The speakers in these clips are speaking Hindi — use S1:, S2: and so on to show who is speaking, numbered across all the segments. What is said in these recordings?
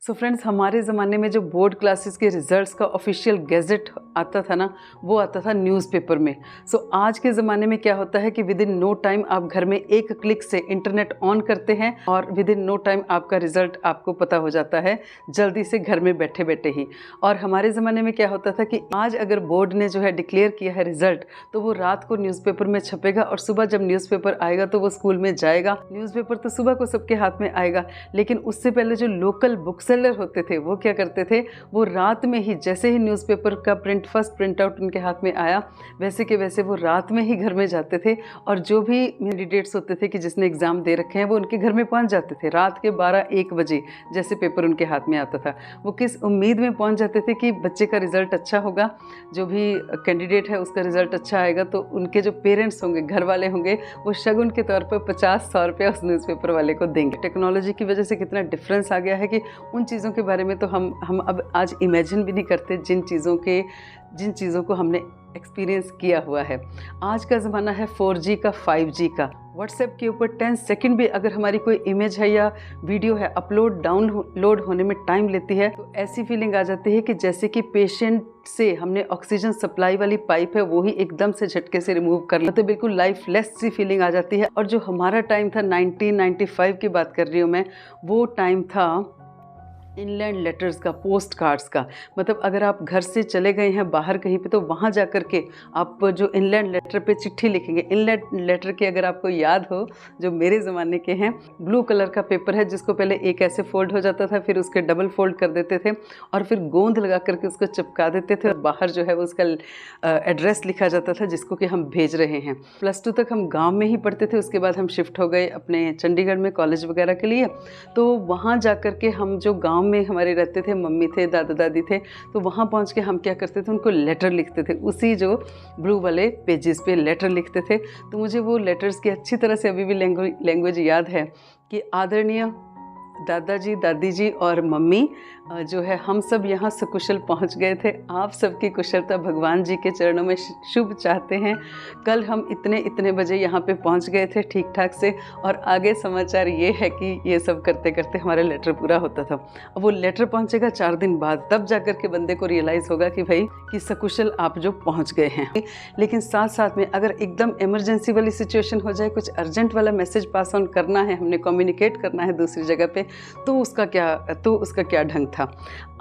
S1: सो फ्रेंड्स, हमारे ज़माने में जो बोर्ड क्लासेस के रिज़ल्ट्स का ऑफिशियल गैजेट आता था ना, वो आता था न्यूज़पेपर में। सो आज के ज़माने में क्या होता है कि विद इन नो टाइम आप घर में एक क्लिक से इंटरनेट ऑन करते हैं और विद इन नो टाइम आपका रिज़ल्ट आपको पता हो जाता है, जल्दी से घर में बैठे बैठे ही। और हमारे ज़माने में क्या होता था कि आज अगर बोर्ड ने जो है डिक्लेयर किया है रिज़ल्ट, तो वो रात को न्यूज़पेपर में छपेगा और सुबह जब न्यूज़पेपर आएगा तो वो स्कूल में जाएगा। न्यूज़पेपर तो सुबह को सबके हाथ में आएगा, लेकिन उससे पहले जो लोकल बुक सेलर होते थे वो क्या करते थे, वो रात में ही जैसे ही न्यूज़पेपर का फर्स्ट प्रिंट आउट उनके हाथ में आया, वैसे के वैसे वो रात में ही घर में जाते थे और जो भी कैंडिडेट्स होते थे कि जिसने एग्ज़ाम दे रखे हैं वो उनके घर में पहुंच जाते थे रात के 12-1 बजे जैसे पेपर उनके हाथ में आता था। वो किस उम्मीद में पहुंच जाते थे कि बच्चे का रिज़ल्ट अच्छा होगा, जो भी कैंडिडेट है उसका रिज़ल्ट अच्छा आएगा, तो उनके जो पेरेंट्स होंगे, घर वाले होंगे, वो शगुन के तौर पर 50-100 रुपया उस न्यूज़पेपर वाले को देंगे। टेक्नोलॉजी की वजह से कितना डिफरेंस आ गया है कि उन चीज़ों के बारे में तो हम अब आज इमेजिन भी नहीं करते, जिन चीज़ों को हमने एक्सपीरियंस किया हुआ है। आज का ज़माना है 4G का, 5G का। व्हाट्सएप के ऊपर 10 सेकंड भी अगर हमारी कोई इमेज है या वीडियो है डाउनलोड होने में टाइम लेती है, तो ऐसी फीलिंग आ जाती है कि जैसे कि पेशेंट से हमने ऑक्सीजन सप्लाई वाली पाइप है वो ही एकदम से झटके से रिमूव कर लिया, तो बिल्कुल लाइफलेस सी फीलिंग आ जाती है। और जो हमारा टाइम था 1995 की बात कर रही हूँ मैं, वो टाइम था इनलैंड लेटर्स का, पोस्ट कार्ड्स का। मतलब अगर आप घर से चले गए हैं बाहर कहीं पे, तो वहाँ जा कर के आप जो इनलैंड लेटर पे चिट्ठी लिखेंगे। इनलैंड लेटर के अगर आपको याद हो, जो मेरे ज़माने के हैं, ब्लू कलर का पेपर है जिसको पहले एक ऐसे फोल्ड हो जाता था, फिर उसके डबल फोल्ड कर देते थे और फिर गोंद लगा करके उसको चिपका देते थे और बाहर जो है वो उसका एड्रेस लिखा जाता था जिसको कि हम भेज रहे हैं। +2 तक हम गाँव में ही पढ़ते थे, उसके बाद हम शिफ्ट हो गए अपने चंडीगढ़ में कॉलेज वगैरह के लिए। तो वहाँ जा कर के हम जो गाँव में हमारे रहते थे, मम्मी थे, दादा दादी थे, तो वहाँ पहुँच के हम क्या करते थे, उनको लेटर लिखते थे, उसी जो ब्लू वाले पेजेस पे लेटर लिखते थे। तो मुझे वो लेटर्स की अच्छी तरह से अभी भी लैंग्वेज याद है कि आदरणीय दादाजी, दादी जी और मम्मी, जो है हम सब यहाँ सकुशल पहुँच गए थे। आप सबकी कुशलता भगवान जी के चरणों में शुभ चाहते हैं। कल हम इतने बजे यहाँ पे पहुँच गए थे ठीक ठाक से, और आगे समाचार ये है कि ये सब करते करते हमारा लेटर पूरा होता था। अब वो लेटर पहुँचेगा 4 दिन बाद, तब जा कर के बंदे को रियलाइज़ होगा कि भाई कि सकुशल आप जो पहुँच गए हैं। लेकिन साथ साथ में अगर एकदम इमरजेंसी वाली सिचुएशन हो जाए, कुछ अर्जेंट वाला मैसेज पास ऑन करना है, हमने कम्युनिकेट करना है दूसरी जगह पे, तो उसका क्या ढंग था।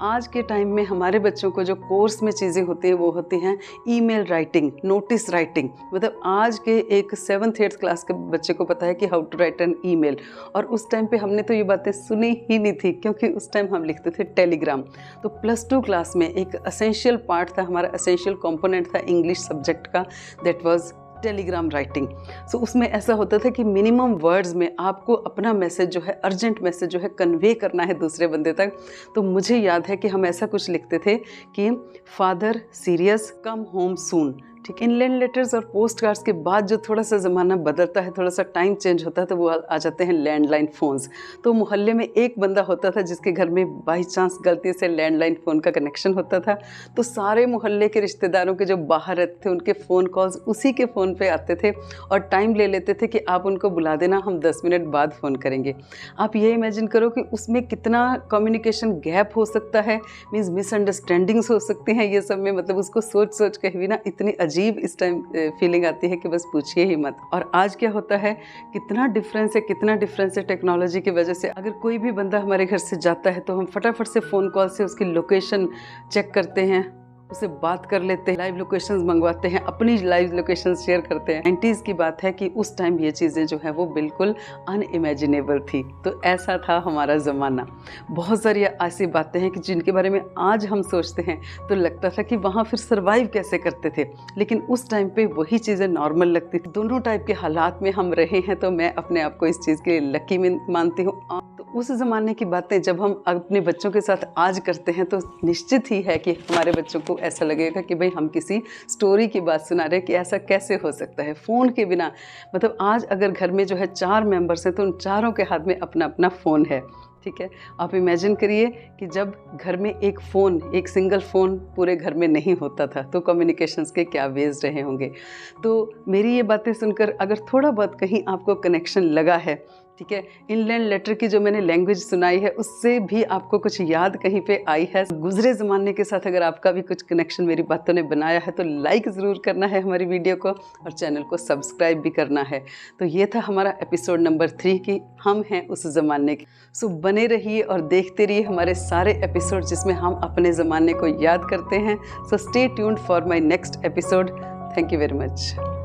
S1: आज के टाइम में हमारे बच्चों को जो कोर्स में चीज़ें होती हैं वो होती हैं ईमेल राइटिंग, नोटिस राइटिंग। मतलब आज के एक 7th-8th क्लास के बच्चे को पता है कि how to write an email, और उस टाइम पे हमने तो ये बातें सुनी ही नहीं थी, क्योंकि उस टाइम हम लिखते थे टेलीग्राम। तो +2 क्लास में एक असेंशियल पार्ट था, हमारा असेंशियल कंपोनेंट था इंग्लिश सब्जेक्ट का, दैट वाज टेलीग्राम राइटिंग। सो उसमें ऐसा होता था कि मिनिमम वर्ड्स में आपको अपना मैसेज जो है, अर्जेंट मैसेज जो है, कन्वे करना है दूसरे बंदे तक। तो मुझे याद है कि हम ऐसा कुछ लिखते थे कि father serious, come home soon. ठीक, इनलैंड लेटर्स और पोस्ट कार्ड्स के बाद जो थोड़ा सा ज़माना बदलता है, थोड़ा सा टाइम चेंज होता है, तो वो आ जाते हैं लैंडलाइन फ़ोन्स। तो मोहल्ले में एक बंदा होता था जिसके घर में बाई चांस गलती से लैंडलाइन फ़ोन का कनेक्शन होता था, तो सारे मोहल्ले के रिश्तेदारों के जो बाहर रहते थे उनके फ़ोन कॉल्स उसी के फ़ोन पे आते थे और टाइम ले लेते थे कि आप उनको बुला देना, हम 10 मिनट बाद फ़ोन करेंगे। आप ये इमेजिन करो कि उसमें कितना कम्युनिकेशन गैप हो सकता है, मीन्स मिसअंडरस्टैंडिंग्स हो सकती हैं ये सब में। मतलब उसको सोच के भी ना इतनी अजीब इस टाइम फीलिंग आती है कि बस पूछिए ही मत। और आज क्या होता है, कितना डिफरेंस है टेक्नोलॉजी की वजह से। अगर कोई भी बंदा हमारे घर से जाता है तो हम फटाफट से फ़ोन कॉल से उसकी लोकेशन चेक करते हैं, उसे बात कर लेते हैं, लाइव लोकेशंस मंगवाते हैं, अपनी लाइव लोकेशंस शेयर करते हैं। 90s की बात है कि उस टाइम ये चीज़ें जो हैं वो बिल्कुल अनइमेजिनेबल थी। तो ऐसा था हमारा ज़माना। बहुत सारी ऐसी बातें हैं कि जिनके बारे में आज हम सोचते हैं तो लगता था कि वहाँ फिर सर्वाइव कैसे करते थे, लेकिन उस टाइम पे वही चीज़ें नॉर्मल लगती थी। दोनों टाइप के हालात में हम रहे हैं, तो मैं अपने आप को इस चीज़ के लिए लकी मानती हूँ। तो उस ज़माने की बातें जब हम अपने बच्चों के साथ आज करते हैं तो निश्चित ही है कि हमारे बच्चों को ऐसा लगेगा कि भाई हम किसी स्टोरी की बात सुना रहे हैं, कि ऐसा कैसे हो सकता है फ़ोन के बिना। मतलब आज अगर घर में जो है 4 मेंबर्स हैं तो उन चारों के हाथ में अपना अपना फ़ोन है। ठीक है, आप इमेजिन करिए कि जब घर में एक सिंगल फ़ोन पूरे घर में नहीं होता था तो कम्युनिकेशंस के क्या वेज रहे होंगे। तो मेरी ये बातें सुनकर अगर थोड़ा बहुत कहीं आपको कनेक्शन लगा है ठीक है। इनलैंड लेटर की जो मैंने लैंग्वेज सुनाई है उससे भी आपको कुछ याद कहीं पे आई है। गुजरे ज़माने के साथ अगर आपका भी कुछ कनेक्शन मेरी बातों ने बनाया है तो लाइक ज़रूर करना है हमारी वीडियो को और चैनल को सब्सक्राइब भी करना है। तो ये था हमारा एपिसोड नंबर 3 की हम हैं उस ज़माने के। सो बने रहिए और देखते रहिए हमारे सारे एपिसोड जिसमें हम अपने ज़माने को याद करते हैं। So stay tuned for my next episode. Thank you very much.